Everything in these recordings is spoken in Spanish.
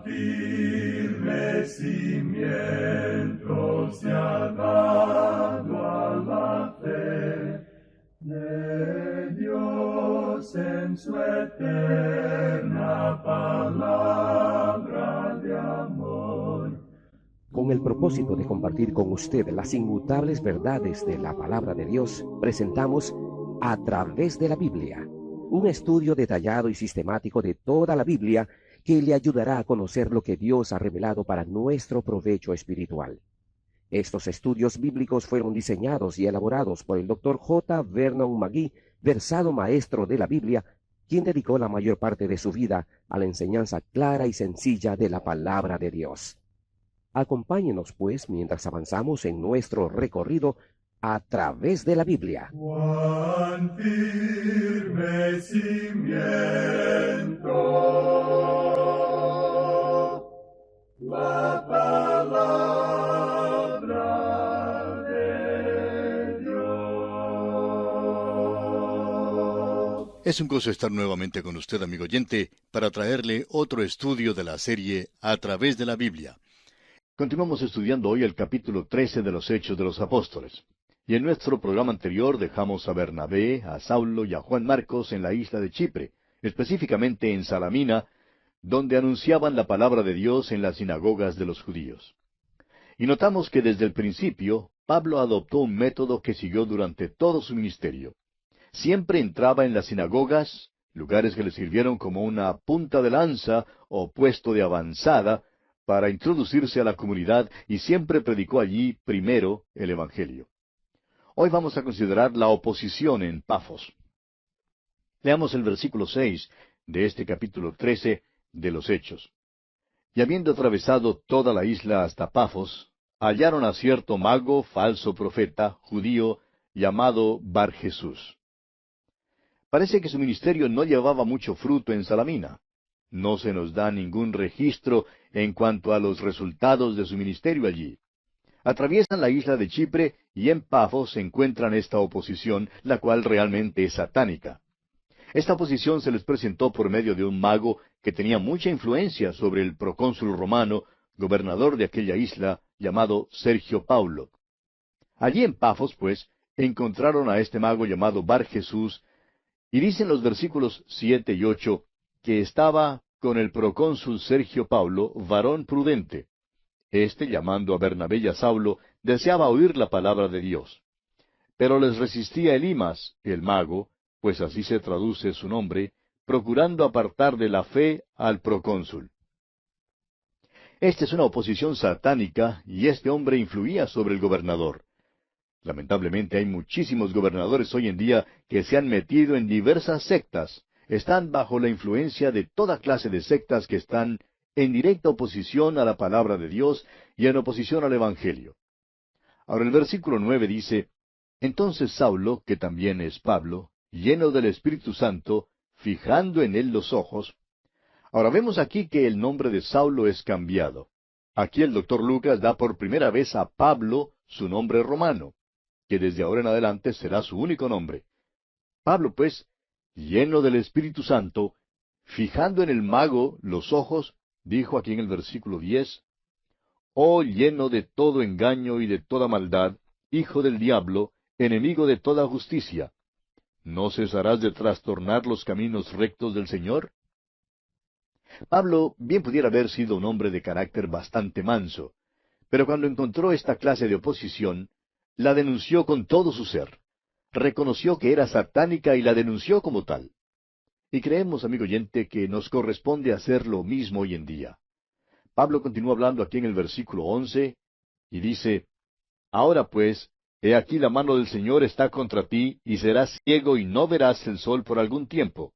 firme cimiento se ha dado a la fe de Dios en su eterna palabra de amor. Con el propósito de compartir con usted las inmutables verdades de la palabra de Dios, presentamos A través de la Biblia, un estudio detallado y sistemático de toda la Biblia que le ayudará a conocer lo que Dios ha revelado para nuestro provecho espiritual. Estos estudios bíblicos fueron diseñados y elaborados por el Dr. J. Vernon McGee, versado maestro de la Biblia, quien dedicó la mayor parte de su vida a la enseñanza clara y sencilla de la palabra de Dios. Acompáñenos, pues, mientras avanzamos en nuestro recorrido a través de la Biblia. Cuán firme cimiento la palabra de Dios. Es un gozo estar nuevamente con usted, amigo oyente, para traerle otro estudio de la serie A través de la Biblia. Continuamos estudiando hoy el capítulo 13 de los Hechos de los Apóstoles. Y en nuestro programa anterior dejamos a Bernabé, a Saulo y a Juan Marcos en la isla de Chipre, específicamente en Salamina, donde anunciaban la palabra de Dios en las sinagogas de los judíos. Y notamos que desde el principio Pablo adoptó un método que siguió durante todo su ministerio. Siempre entraba en las sinagogas, lugares que le sirvieron como una punta de lanza o puesto de avanzada, para introducirse a la comunidad, y siempre predicó allí primero el Evangelio. Hoy vamos a considerar la oposición en Pafos. Leamos el versículo 6 de este capítulo 13 de los Hechos. Y habiendo atravesado toda la isla hasta Pafos, hallaron a cierto mago, falso profeta, judío, llamado Bar-Jesús. Parece que su ministerio no llevaba mucho fruto en Salamina. No se nos da ningún registro en cuanto a los resultados de su ministerio allí. Atraviesan la isla de Chipre y en Pafos encuentran esta oposición, la cual realmente es satánica. Esta oposición se les presentó por medio de un mago que tenía mucha influencia sobre el procónsul romano, gobernador de aquella isla, llamado Sergio Paulo. Allí en Pafos, pues, encontraron a este mago llamado Bar-Jesús, y dicen los versículos 7 y 8, que estaba con el procónsul Sergio Paulo, varón prudente. Este, llamando a Bernabé y a Saulo, deseaba oír la palabra de Dios. Pero les resistía Elimas, el mago, pues así se traduce su nombre, procurando apartar de la fe al procónsul. Esta es una oposición satánica, y este hombre influía sobre el gobernador. Lamentablemente hay muchísimos gobernadores hoy en día que se han metido en diversas sectas, están bajo la influencia de toda clase de sectas que están en directa oposición a la palabra de Dios y en oposición al Evangelio. Ahora el versículo 9 dice, Entonces Saulo, que también es Pablo, lleno del Espíritu Santo, fijando en él los ojos. Ahora vemos aquí que el nombre de Saulo es cambiado. Aquí el doctor Lucas da por primera vez a Pablo su nombre romano, que desde ahora en adelante será su único nombre. Pablo, pues, lleno del Espíritu Santo, fijando en el mago los ojos, dijo aquí en el versículo 10, Oh lleno de todo engaño y de toda maldad, hijo del diablo, enemigo de toda justicia, ¿no cesarás de trastornar los caminos rectos del Señor? Pablo bien pudiera haber sido un hombre de carácter bastante manso, pero cuando encontró esta clase de oposición, la denunció con todo su ser. Reconoció que era satánica y la denunció como tal. Y creemos, amigo oyente, que nos corresponde hacer lo mismo hoy en día. Pablo continúa hablando aquí en el versículo 11, y dice, Ahora pues, he aquí la mano del Señor está contra ti, y serás ciego y no verás el sol por algún tiempo.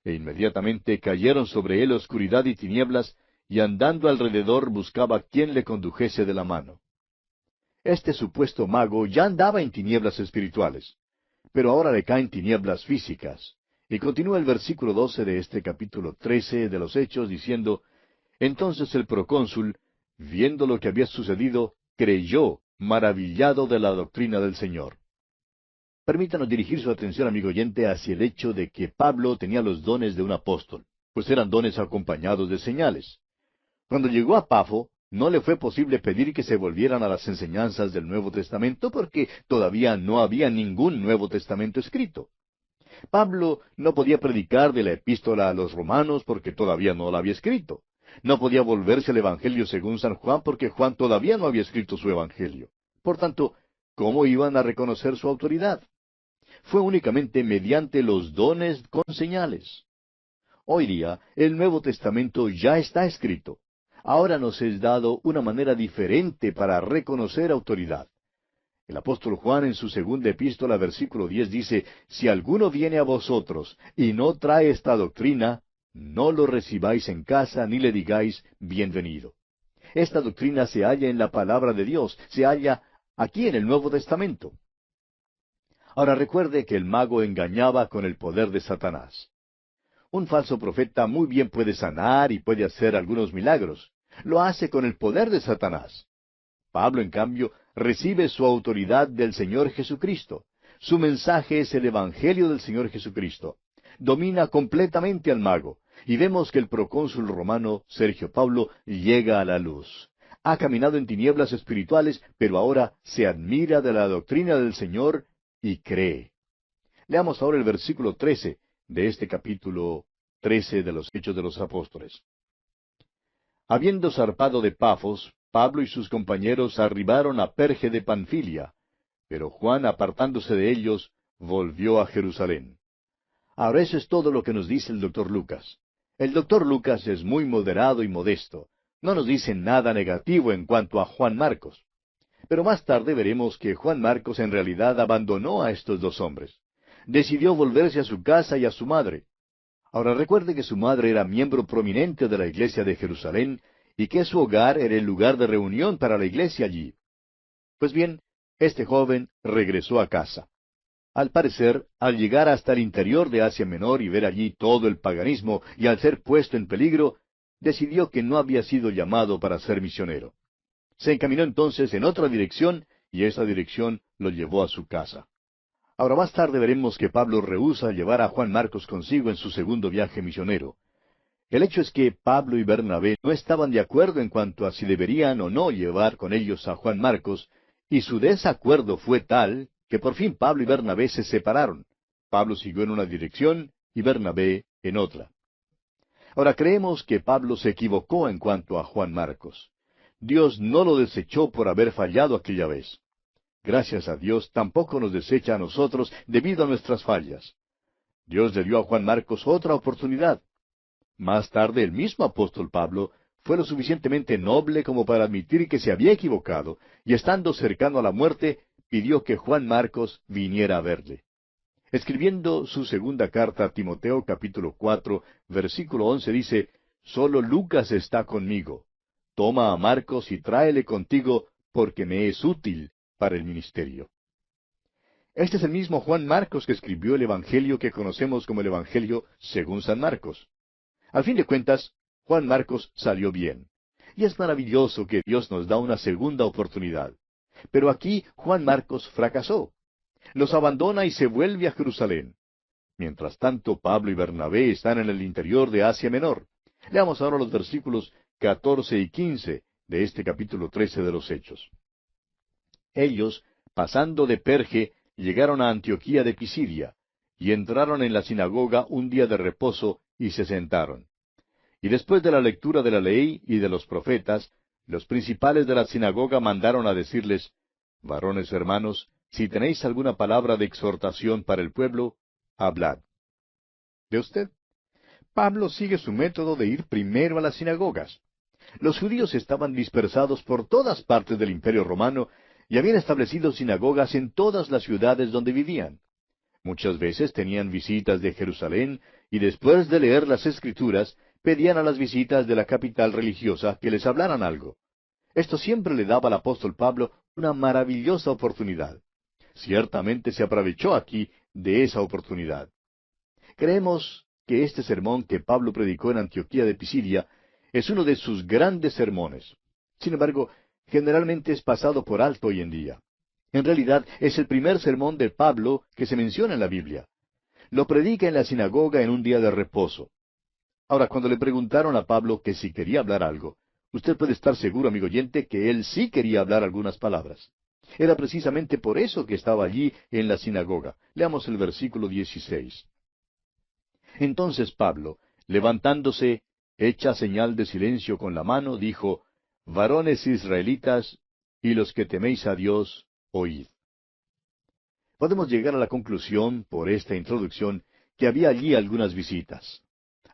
E inmediatamente cayeron sobre él oscuridad y tinieblas, y andando alrededor buscaba quien le condujese de la mano. Este supuesto mago ya andaba en tinieblas espirituales, pero ahora le caen tinieblas físicas. Y continúa el versículo 12 de este capítulo 13 de los Hechos, diciendo, Entonces el procónsul, viendo lo que había sucedido, creyó, maravillado de la doctrina del Señor. Permítanos dirigir su atención, amigo oyente, hacia el hecho de que Pablo tenía los dones de un apóstol, pues eran dones acompañados de señales. Cuando llegó a Pafo, no le fue posible pedir que se volvieran a las enseñanzas del Nuevo Testamento porque todavía no había ningún Nuevo Testamento escrito. Pablo no podía predicar de la epístola a los romanos porque todavía no la había escrito. No podía volverse al Evangelio según San Juan porque Juan todavía no había escrito su Evangelio. Por tanto, ¿cómo iban a reconocer su autoridad? Fue únicamente mediante los dones con señales. Hoy día, el Nuevo Testamento ya está escrito. Ahora nos es dado una manera diferente para reconocer autoridad. El apóstol Juan en su segunda epístola, versículo 10 dice, «Si alguno viene a vosotros y no trae esta doctrina, no lo recibáis en casa ni le digáis bienvenido». Esta doctrina se halla en la palabra de Dios, se halla aquí en el Nuevo Testamento. Ahora recuerde que el mago engañaba con el poder de Satanás. Un falso profeta muy bien puede sanar y puede hacer algunos milagros. Lo hace con el poder de Satanás. Pablo, en cambio, recibe su autoridad del Señor Jesucristo. Su mensaje es el Evangelio del Señor Jesucristo. Domina completamente al mago. Y vemos que el procónsul romano, Sergio Paulo, llega a la luz. Ha caminado en tinieblas espirituales, pero ahora se admira de la doctrina del Señor y cree. Leamos ahora el versículo 13 de este capítulo 13 de los Hechos de los Apóstoles. Habiendo zarpado de Pafos, Pablo y sus compañeros arribaron a Perge de Panfilia, pero Juan, apartándose de ellos, volvió a Jerusalén. Ahora eso es todo lo que nos dice el doctor Lucas. El doctor Lucas es muy moderado y modesto. No nos dice nada negativo en cuanto a Juan Marcos. Pero más tarde veremos que Juan Marcos en realidad abandonó a estos dos hombres. Decidió volverse a su casa y a su madre. Ahora recuerde que su madre era miembro prominente de la iglesia de Jerusalén y que su hogar era el lugar de reunión para la iglesia allí. Pues bien, este joven regresó a casa. Al parecer, al llegar hasta el interior de Asia Menor y ver allí todo el paganismo y al ser puesto en peligro, decidió que no había sido llamado para ser misionero. Se encaminó entonces en otra dirección y esa dirección lo llevó a su casa. Ahora más tarde veremos que Pablo rehúsa llevar a Juan Marcos consigo en su segundo viaje misionero. El hecho es que Pablo y Bernabé no estaban de acuerdo en cuanto a si deberían o no llevar con ellos a Juan Marcos, y su desacuerdo fue tal que por fin Pablo y Bernabé se separaron. Pablo siguió en una dirección y Bernabé en otra. Ahora creemos que Pablo se equivocó en cuanto a Juan Marcos. Dios no lo desechó por haber fallado aquella vez. Gracias a Dios, tampoco nos desecha a nosotros debido a nuestras fallas. Dios le dio a Juan Marcos otra oportunidad. Más tarde, el mismo apóstol Pablo fue lo suficientemente noble como para admitir que se había equivocado, y estando cercano a la muerte, pidió que Juan Marcos viniera a verle. Escribiendo su segunda carta a Timoteo, capítulo 4, versículo 11, dice, «Solo Lucas está conmigo. Toma a Marcos y tráele contigo, porque me es útil para el ministerio». Este es el mismo Juan Marcos que escribió el Evangelio que conocemos como el Evangelio según San Marcos. Al fin de cuentas, Juan Marcos salió bien. Y es maravilloso que Dios nos da una segunda oportunidad. Pero aquí Juan Marcos fracasó. Los abandona y se vuelve a Jerusalén. Mientras tanto, Pablo y Bernabé están en el interior de Asia Menor. Leamos ahora los versículos 14 y 15 de este capítulo 13 de los Hechos. Ellos, pasando de Perge, llegaron a Antioquía de Pisidia, y entraron en la sinagoga un día de reposo, y se sentaron. Y después de la lectura de la ley y de los profetas, los principales de la sinagoga mandaron a decirles, «Varones hermanos, si tenéis alguna palabra de exhortación para el pueblo, hablad». ¿Ve usted? Pablo sigue su método de ir primero a las sinagogas. Los judíos estaban dispersados por todas partes del Imperio Romano y habían establecido sinagogas en todas las ciudades donde vivían. Muchas veces tenían visitas de Jerusalén y después de leer las Escrituras, pedían a las visitas de la capital religiosa que les hablaran algo. Esto siempre le daba al apóstol Pablo una maravillosa oportunidad. Ciertamente se aprovechó aquí de esa oportunidad. Creemos que este sermón que Pablo predicó en Antioquía de Pisidia es uno de sus grandes sermones. Sin embargo, generalmente es pasado por alto hoy en día. En realidad, es el primer sermón de Pablo que se menciona en la Biblia. Lo predica en la sinagoga en un día de reposo. Ahora, cuando le preguntaron a Pablo que si quería hablar algo, Usted puede estar seguro, amigo oyente, que él sí quería hablar algunas palabras. Era precisamente por eso que estaba allí en la sinagoga. Leamos el versículo 16. Entonces Pablo, levantándose, hecha señal de silencio con la mano, dijo, Varones israelitas, y los que teméis a Dios, oíd. Podemos llegar a la conclusión, por esta introducción, que había allí algunas visitas.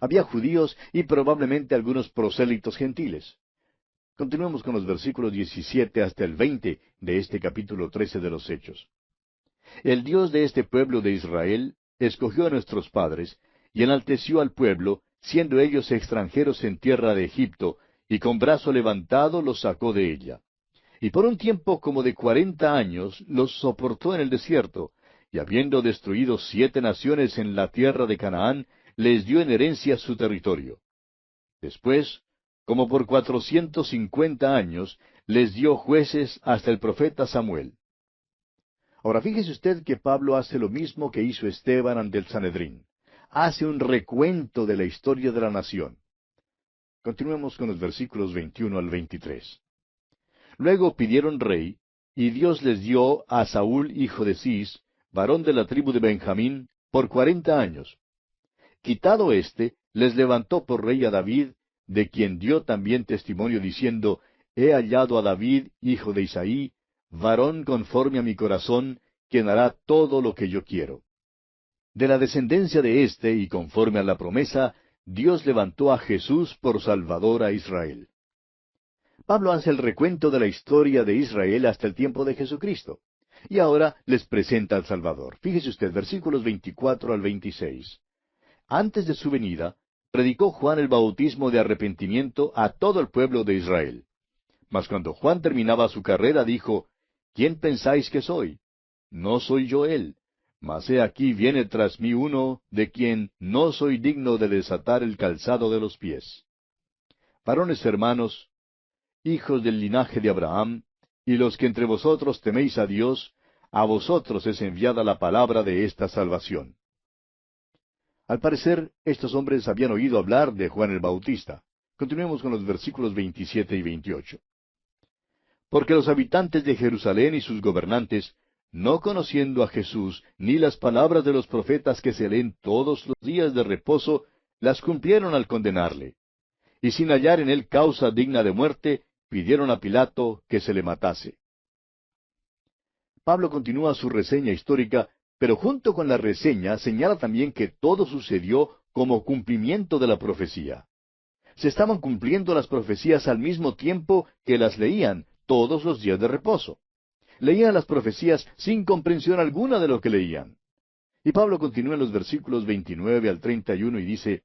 Había judíos y probablemente algunos prosélitos gentiles. Continuemos con los versículos 17 hasta el 20 de este capítulo 13 de los Hechos. El Dios de este pueblo de Israel escogió a nuestros padres y enalteció al pueblo, siendo ellos extranjeros en tierra de Egipto, y con brazo levantado los sacó de ella. Y por un tiempo como de 40 años los soportó en el desierto, y habiendo destruido 7 naciones en la tierra de Canaán, les dio en herencia su territorio. Después, como por 450 años, les dio jueces hasta el profeta Samuel. Ahora fíjese usted que Pablo hace lo mismo que hizo Esteban ante el Sanedrín. Hace un recuento de la historia de la nación. Continuemos con los versículos 21 al 23. Luego pidieron rey, y Dios les dio a Saúl hijo de Cis, varón de la tribu de Benjamín, por 40 años. Quitado éste, les levantó por rey a David, de quien dio también testimonio diciendo, He hallado a David, hijo de Isaí, varón conforme a mi corazón, quien hará todo lo que yo quiero. De la descendencia de éste, y conforme a la promesa, Dios levantó a Jesús por Salvador a Israel. Pablo hace el recuento de la historia de Israel hasta el tiempo de Jesucristo. Y ahora les presenta al Salvador. Fíjese usted, versículos 24 al 26. Antes de su venida, predicó Juan el bautismo de arrepentimiento a todo el pueblo de Israel. Mas cuando Juan terminaba su carrera, dijo, ¿Quién pensáis que soy? No soy yo él, mas he aquí viene tras mí uno, de quien no soy digno de desatar el calzado de los pies. Varones hermanos, hijos del linaje de Abraham, y los que entre vosotros teméis a Dios, a vosotros es enviada la palabra de esta salvación. Al parecer, estos hombres habían oído hablar de Juan el Bautista. Continuemos con los versículos 27 y 28. Porque los habitantes de Jerusalén y sus gobernantes, no conociendo a Jesús, ni las palabras de los profetas que se leen todos los días de reposo, las cumplieron al condenarle. Y sin hallar en él causa digna de muerte, pidieron a Pilato que se le matase. Pablo continúa su reseña histórica, pero junto con la reseña señala también que todo sucedió como cumplimiento de la profecía. Se estaban cumpliendo las profecías al mismo tiempo que las leían todos los días de reposo. Leían las profecías sin comprensión alguna de lo que leían. Y Pablo continúa en los versículos 29 al 31 y dice,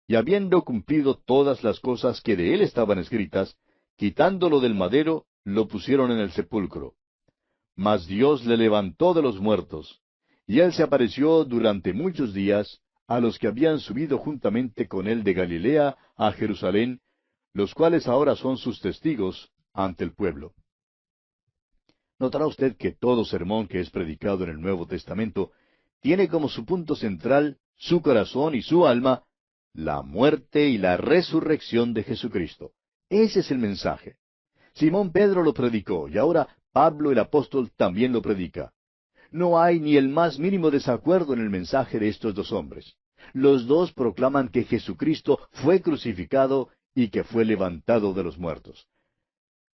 Y habiendo cumplido todas las cosas que de él estaban escritas, quitándolo del madero, lo pusieron en el sepulcro. Mas Dios le levantó de los muertos, y él se apareció durante muchos días a los que habían subido juntamente con él de Galilea a Jerusalén, los cuales ahora son sus testigos ante el pueblo. Notará usted que todo sermón que es predicado en el Nuevo Testamento tiene como su punto central, su corazón y su alma, la muerte y la resurrección de Jesucristo. Ese es el mensaje. Simón Pedro lo predicó, y ahora Pablo el apóstol también lo predica. No hay ni el más mínimo desacuerdo en el mensaje de estos dos hombres. Los dos proclaman que Jesucristo fue crucificado y que fue levantado de los muertos.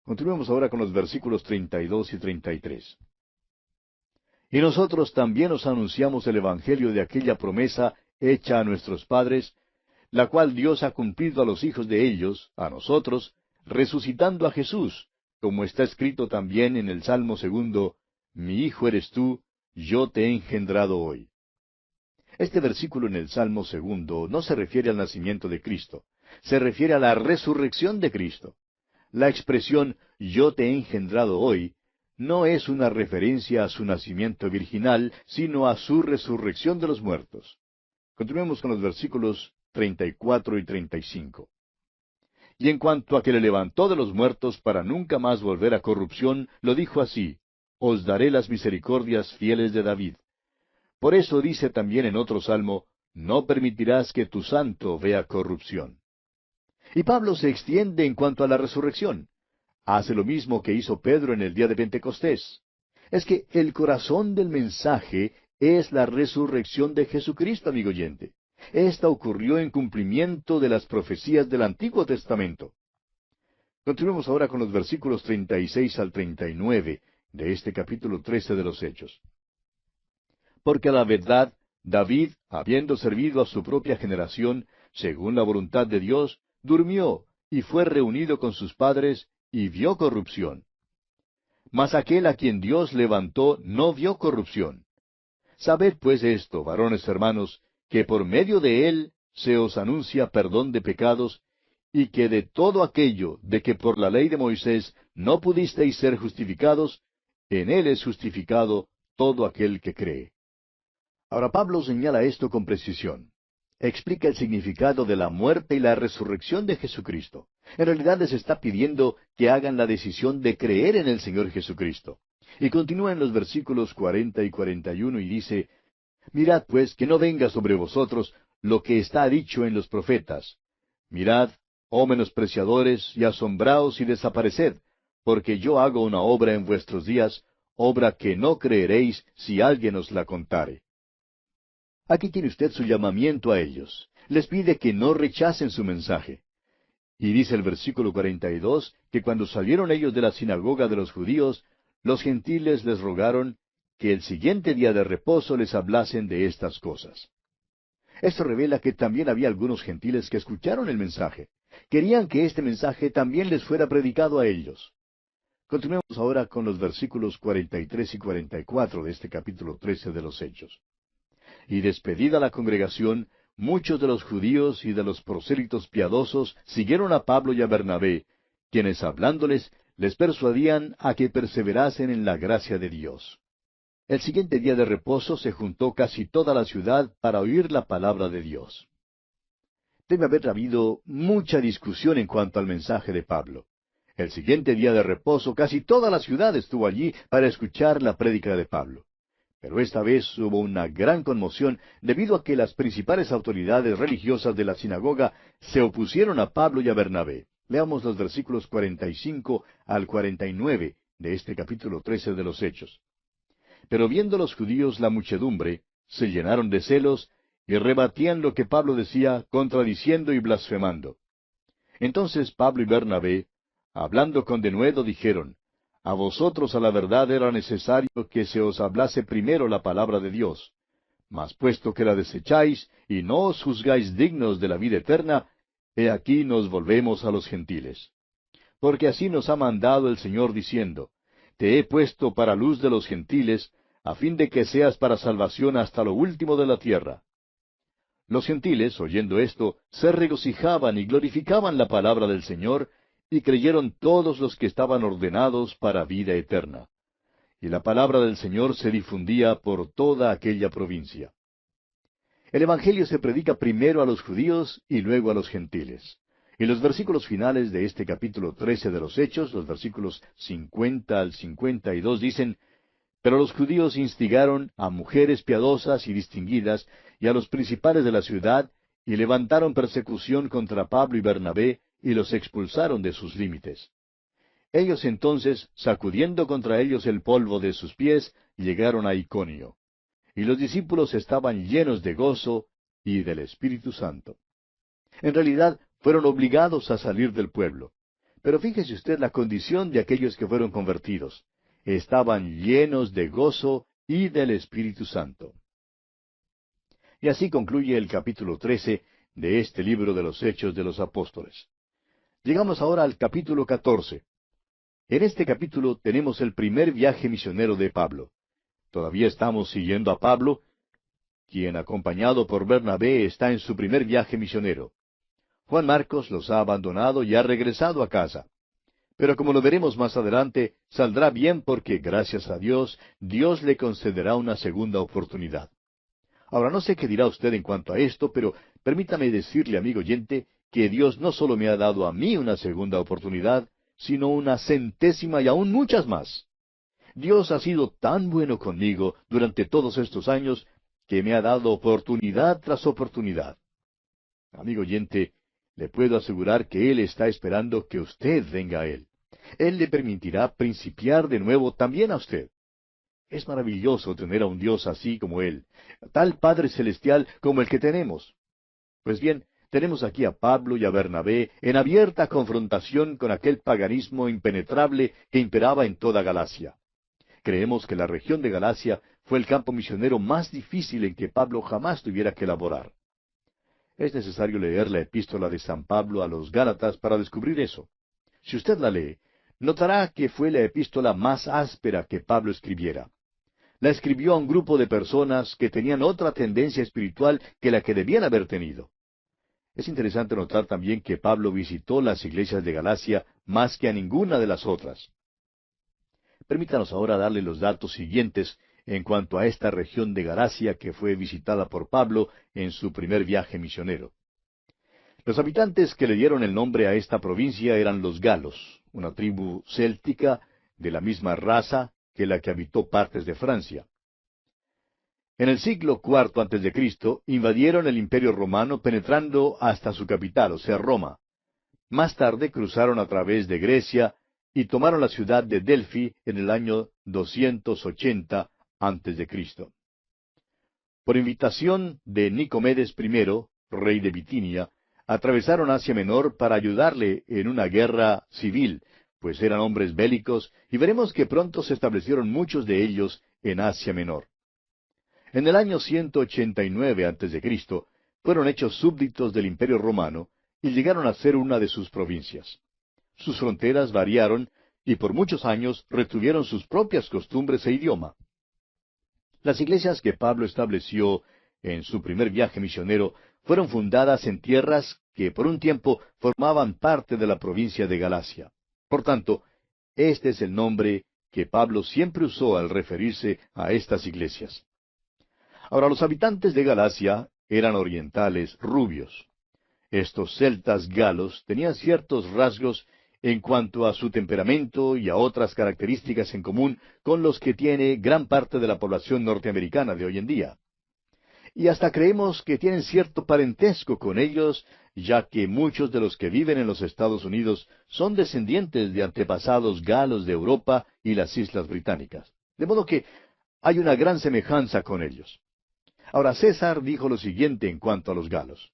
Continuemos ahora con los versículos 32 y 33. Y nosotros también os anunciamos el Evangelio de aquella promesa hecha a nuestros padres, la cual Dios ha cumplido a los hijos de ellos, a nosotros, resucitando a Jesús, como está escrito también en el Salmo 2, Mi hijo eres tú, yo te he engendrado hoy. Este versículo en el Salmo 2 no se refiere al nacimiento de Cristo, se refiere a la resurrección de Cristo. La expresión yo te he engendrado hoy no es una referencia a su nacimiento virginal, sino a su resurrección de los muertos. Continuemos con los versículos 34 y 35. Y en cuanto a que le levantó de los muertos para nunca más volver a corrupción, lo dijo así, Os daré las misericordias fieles de David. Por eso dice también en otro salmo, No permitirás que tu santo vea corrupción. Y Pablo se extiende en cuanto a la resurrección. Hace lo mismo que hizo Pedro en el día de Pentecostés. Es que el corazón del mensaje es la resurrección de Jesucristo, amigo oyente. Esta ocurrió en cumplimiento de las profecías del Antiguo Testamento. Continuemos ahora con los versículos 36 al 39 de este capítulo 13 de los Hechos. Porque a la verdad, David, habiendo servido a su propia generación, según la voluntad de Dios, durmió y fue reunido con sus padres y vio corrupción. Mas aquel a quien Dios levantó no vio corrupción. Sabed pues esto, varones hermanos, que por medio de él se os anuncia perdón de pecados, y que de todo aquello de que por la ley de Moisés no pudisteis ser justificados, en él es justificado todo aquel que cree. Ahora Pablo señala esto con precisión. Explica el significado de la muerte y la resurrección de Jesucristo. En realidad les está pidiendo que hagan la decisión de creer en el Señor Jesucristo. Y continúa en los versículos 40 y 41 y dice, Mirad pues que no venga sobre vosotros lo que está dicho en los profetas. Mirad, oh menospreciadores, y asombraos y desapareced, porque yo hago una obra en vuestros días, obra que no creeréis si alguien os la contare. Aquí tiene usted su llamamiento a ellos. Les pide que no rechacen su mensaje. Y dice el versículo 42, que cuando salieron ellos de la sinagoga de los judíos, los gentiles les rogaron que el siguiente día de reposo les hablasen de estas cosas. Esto revela que también había algunos gentiles que escucharon el mensaje. Querían que este mensaje también les fuera predicado a ellos. Continuemos ahora con los versículos 43 y 44 de este capítulo 13 de los Hechos. Y despedida la congregación, muchos de los judíos y de los prosélitos piadosos siguieron a Pablo y a Bernabé, quienes hablándoles les persuadían a que perseverasen en la gracia de Dios. El siguiente día de reposo se juntó casi toda la ciudad para oír la palabra de Dios. Debe haber habido mucha discusión en cuanto al mensaje de Pablo. El siguiente día de reposo casi toda la ciudad estuvo allí para escuchar la prédica de Pablo. Pero esta vez hubo una gran conmoción debido a que las principales autoridades religiosas de la sinagoga se opusieron a Pablo y a Bernabé. Leamos los versículos 45 al 49 de este capítulo 13 de los Hechos. Pero viendo los judíos la muchedumbre, se llenaron de celos y rebatían lo que Pablo decía, contradiciendo y blasfemando. Entonces Pablo y Bernabé, hablando con denuedo, dijeron, A vosotros a la verdad era necesario que se os hablase primero la palabra de Dios. Mas puesto que la desecháis y no os juzgáis dignos de la vida eterna, he aquí nos volvemos a los gentiles. Porque así nos ha mandado el Señor diciendo, Te he puesto para luz de los gentiles, a fin de que seas para salvación hasta lo último de la tierra. Los gentiles, oyendo esto, se regocijaban y glorificaban la palabra del Señor, y creyeron todos los que estaban ordenados para vida eterna. Y la palabra del Señor se difundía por toda aquella provincia. El Evangelio se predica primero a los judíos y luego a los gentiles. Y los versículos finales de este capítulo 13 de los Hechos, los versículos 50 al 52, dicen, Pero los judíos instigaron a mujeres piadosas y distinguidas, y a los principales de la ciudad, y levantaron persecución contra Pablo y Bernabé, y los expulsaron de sus límites. Ellos entonces, sacudiendo contra ellos el polvo de sus pies, llegaron a Iconio. Y los discípulos estaban llenos de gozo y del Espíritu Santo. En realidad, fueron obligados a salir del pueblo. Pero fíjese usted la condición de aquellos que fueron convertidos. Estaban llenos de gozo y del Espíritu Santo. Y así concluye el capítulo 13 de este libro de los Hechos de los Apóstoles. Llegamos ahora al capítulo 14. En este capítulo tenemos el primer viaje misionero de Pablo. Todavía estamos siguiendo a Pablo, quien acompañado por Bernabé está en su primer viaje misionero. Juan Marcos los ha abandonado y ha regresado a casa. Pero como lo veremos más adelante, saldrá bien porque, gracias a Dios, Dios le concederá una segunda oportunidad. Ahora, no sé qué dirá usted en cuanto a esto, pero permítame decirle, amigo oyente, que Dios no solo me ha dado a mí una segunda oportunidad, sino una centésima y aún muchas más. Dios ha sido tan bueno conmigo durante todos estos años que me ha dado oportunidad tras oportunidad. Amigo oyente, le puedo asegurar que Él está esperando que usted venga a Él. Él le permitirá principiar de nuevo también a usted. Es maravilloso tener a un Dios así como Él, tal Padre Celestial como el que tenemos. Pues bien, tenemos aquí a Pablo y a Bernabé en abierta confrontación con aquel paganismo impenetrable que imperaba en toda Galacia. Creemos que la región de Galacia fue el campo misionero más difícil en que Pablo jamás tuviera que laborar. Es necesario leer la epístola de San Pablo a los Gálatas para descubrir eso. Si usted la lee, notará que fue la epístola más áspera que Pablo escribiera. La escribió a un grupo de personas que tenían otra tendencia espiritual que la que debían haber tenido. Es interesante notar también que Pablo visitó las iglesias de Galacia más que a ninguna de las otras. Permítanos ahora darle los datos siguientes en cuanto a esta región de Galacia que fue visitada por Pablo en su primer viaje misionero. Los habitantes que le dieron el nombre a esta provincia eran los galos, una tribu céltica de la misma raza que la que habitó partes de Francia. En el siglo IV a.C. invadieron el Imperio Romano penetrando hasta su capital, o sea, Roma. Más tarde cruzaron a través de Grecia y tomaron la ciudad de Delfi en el año 280 a.C. Por invitación de Nicomedes I, rey de Bitinia, atravesaron Asia Menor para ayudarle en una guerra civil, pues eran hombres bélicos, y veremos que pronto se establecieron muchos de ellos en Asia Menor. En el año 189 a.C., fueron hechos súbditos del Imperio Romano y llegaron a ser una de sus provincias. Sus fronteras variaron y por muchos años retuvieron sus propias costumbres e idioma. Las iglesias que Pablo estableció en su primer viaje misionero fueron fundadas en tierras que por un tiempo formaban parte de la provincia de Galacia. Por tanto, este es el nombre que Pablo siempre usó al referirse a estas iglesias. Ahora, los habitantes de Galacia eran orientales rubios. Estos celtas galos tenían ciertos rasgos en cuanto a su temperamento y a otras características en común con los que tiene gran parte de la población norteamericana de hoy en día. Y hasta creemos que tienen cierto parentesco con ellos, ya que muchos de los que viven en los Estados Unidos son descendientes de antepasados galos de Europa y las Islas Británicas. De modo que hay una gran semejanza con ellos. Ahora, César dijo lo siguiente en cuanto a los galos.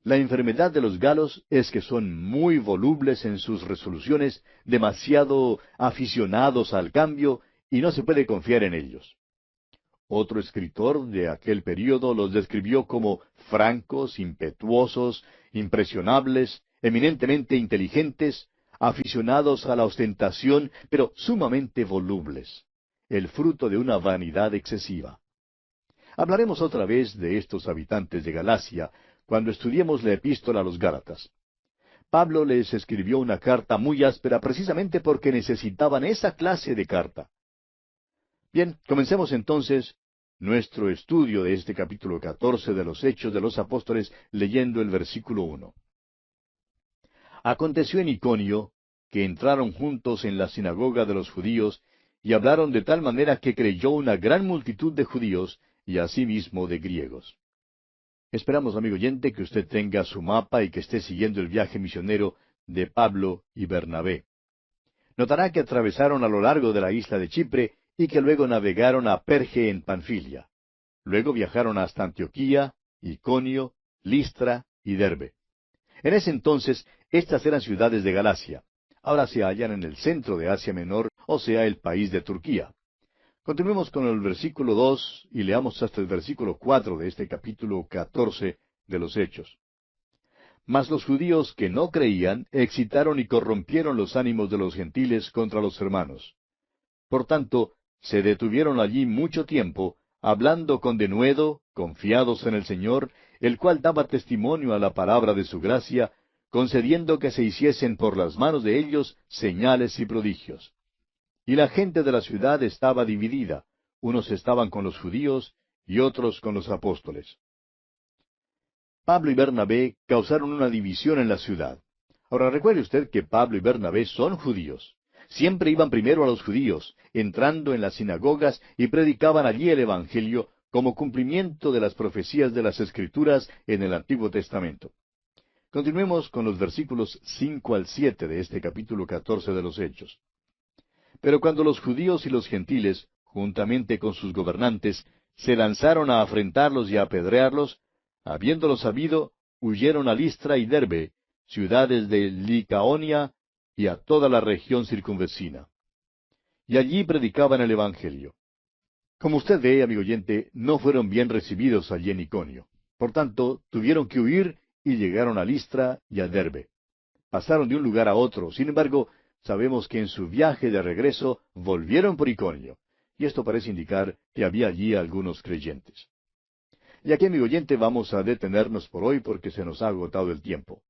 La enfermedad de los galos es que son muy volubles en sus resoluciones, demasiado aficionados al cambio, y no se puede confiar en ellos. Otro escritor de aquel período los describió como francos, impetuosos, impresionables, eminentemente inteligentes, aficionados a la ostentación, pero sumamente volubles, el fruto de una vanidad excesiva. Hablaremos otra vez de estos habitantes de Galacia cuando estudiemos la epístola a los Gálatas. Pablo les escribió una carta muy áspera precisamente porque necesitaban esa clase de carta. Bien, comencemos entonces nuestro estudio de este capítulo 14 de los Hechos de los Apóstoles leyendo el versículo 1. Aconteció en Iconio que entraron juntos en la sinagoga de los judíos y hablaron de tal manera que creyó una gran multitud de judíos y asimismo de griegos. Esperamos, amigo oyente, que usted tenga su mapa y que esté siguiendo el viaje misionero de Pablo y Bernabé. Notará que atravesaron a lo largo de la isla de Chipre y que luego navegaron a Perge en Panfilia. Luego viajaron hasta Antioquía, Iconio, Listra y Derbe. En ese entonces, estas eran ciudades de Galacia. Ahora se hallan en el centro de Asia Menor, o sea, el país de Turquía. Continuemos con el versículo 2 y leamos hasta el versículo 4 de este capítulo 14 de los Hechos. Mas los judíos que no creían excitaron y corrompieron los ánimos de los gentiles contra los hermanos. Por tanto, se detuvieron allí mucho tiempo, hablando con denuedo, confiados en el Señor, el cual daba testimonio a la palabra de su gracia, concediendo que se hiciesen por las manos de ellos señales y prodigios. Y la gente de la ciudad estaba dividida, unos estaban con los judíos y otros con los apóstoles. Pablo y Bernabé causaron una división en la ciudad. Ahora recuerde usted que Pablo y Bernabé son judíos. Siempre iban primero a los judíos, entrando en las sinagogas y predicaban allí el Evangelio como cumplimiento de las profecías de las Escrituras en el Antiguo Testamento. Continuemos con los versículos 5 al 7 de este capítulo 14 de los Hechos. Pero cuando los judíos y los gentiles, juntamente con sus gobernantes, se lanzaron a afrentarlos y a apedrearlos, habiéndolo sabido, huyeron a Listra y Derbe, ciudades de Licaonia, y a toda la región circunvecina. Y allí predicaban el Evangelio. Como usted ve, amigo oyente, no fueron bien recibidos allí en Iconio. Por tanto, tuvieron que huir y llegaron a Listra y a Derbe. Pasaron de un lugar a otro. Sin embargo, sabemos que en su viaje de regreso volvieron por Iconio. Y esto parece indicar que había allí algunos creyentes. Y aquí, amigo oyente, vamos a detenernos por hoy porque se nos ha agotado el tiempo.